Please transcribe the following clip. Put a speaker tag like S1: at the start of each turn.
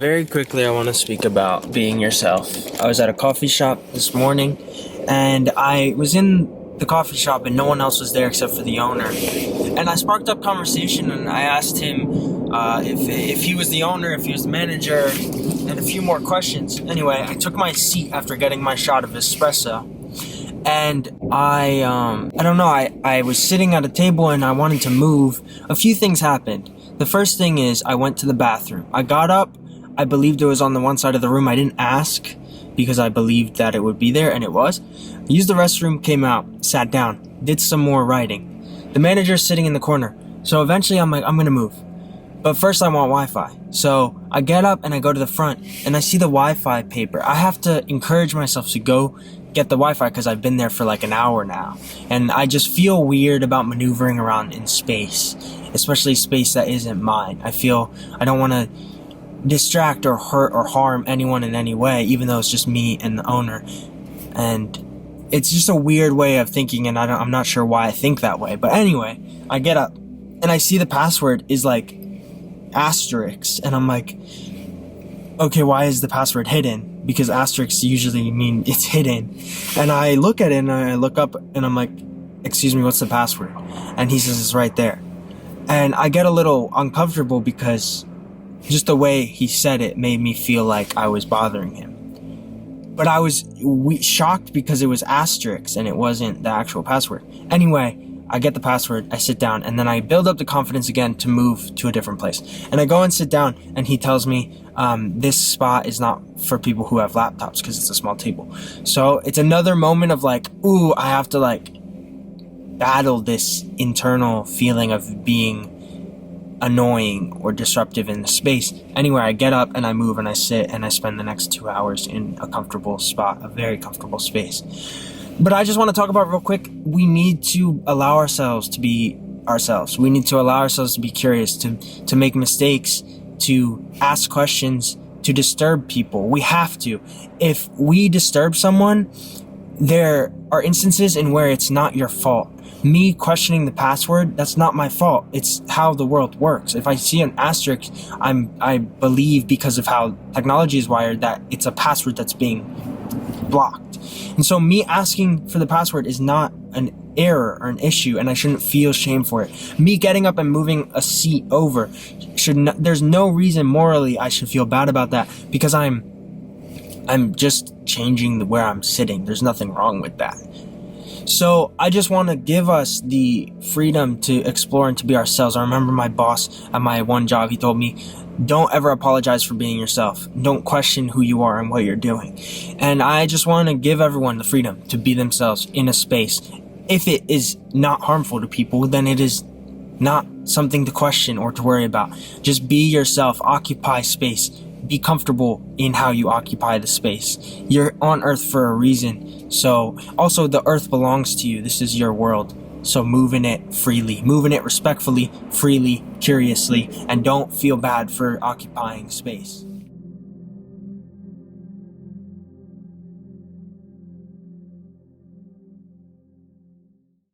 S1: Very quickly, I want to speak about being yourself. I was at a coffee shop this morning, and I was in the coffee shop, and no one else was there except for the owner. And I sparked up conversation, and I asked him if he was the owner, if he was the manager, and a few more questions. Anyway, I took my seat after getting my shot of espresso, and I don't know, I was sitting at a table, and I wanted to move. A few things happened. The first thing is I went to the bathroom. I got up. I believed it was on the one side of the room. I didn't ask because I believed that it would be there, and it was. Used the restroom, came out, sat down, did some more writing. The manager's sitting in the corner. So eventually I'm like, I'm gonna move. But first I want Wi-Fi. So I get up and I go to the front and I see the Wi-Fi paper. I have to encourage myself to go get the Wi-Fi because I've been there for like an hour now. And I just feel weird about maneuvering around in space, especially space that isn't mine. I feel I don't want to distract or hurt or harm anyone in any way, even though it's just me and the owner. And it's just a weird way of thinking, and I'm not sure why I think that way. But anyway, I get up and I see the password is like asterisk, and I'm like, okay, why is the password hidden? Because asterisks usually mean it's hidden. And I look at it and I look up and I'm like, excuse me, what's the password? And he says it's right there. And I get a little uncomfortable because just the way he said it made me feel like I was bothering him. But I was shocked because it was asterisks and it wasn't the actual password. Anyway, I get the password, I sit down, and then I build up the confidence again to move to a different place. And I go and sit down, and he tells me this spot is not for people who have laptops because it's a small table. So it's another moment of like, ooh, I have to like battle this internal feeling of being annoying or disruptive in the space. Anyway, I get up and I move and I sit and I spend the next 2 hours in a comfortable spot, a very comfortable space. But I just want to talk about real quick, we need to allow ourselves to be ourselves. We need to allow ourselves to be curious, to make mistakes, to ask questions, to disturb people. We have to. If we disturb someone, there are instances in where it's not your fault. Me questioning the password, that's not my fault. It's how the world works. If I see an asterisk, I believe because of how technology is wired that it's a password that's being blocked. And so me asking for the password is not an error or an issue, and I shouldn't feel shame for it. Me getting up and moving a seat over, there's no reason morally I should feel bad about that because I'm just changing where I'm sitting. There's nothing wrong with that. So I just want to give us the freedom to explore and to be ourselves. I remember my boss at my one job, he told me, don't ever apologize for being yourself. Don't question who you are and what you're doing. And I just want to give everyone the freedom to be themselves in a space. If it is not harmful to people, then it is not something to question or to worry about. Just be yourself, occupy space. Be comfortable in how you occupy the space. You're on Earth for a reason. So also the Earth belongs to you. This is your world. So move in it freely, move in it respectfully, freely, curiously, and don't feel bad for occupying space.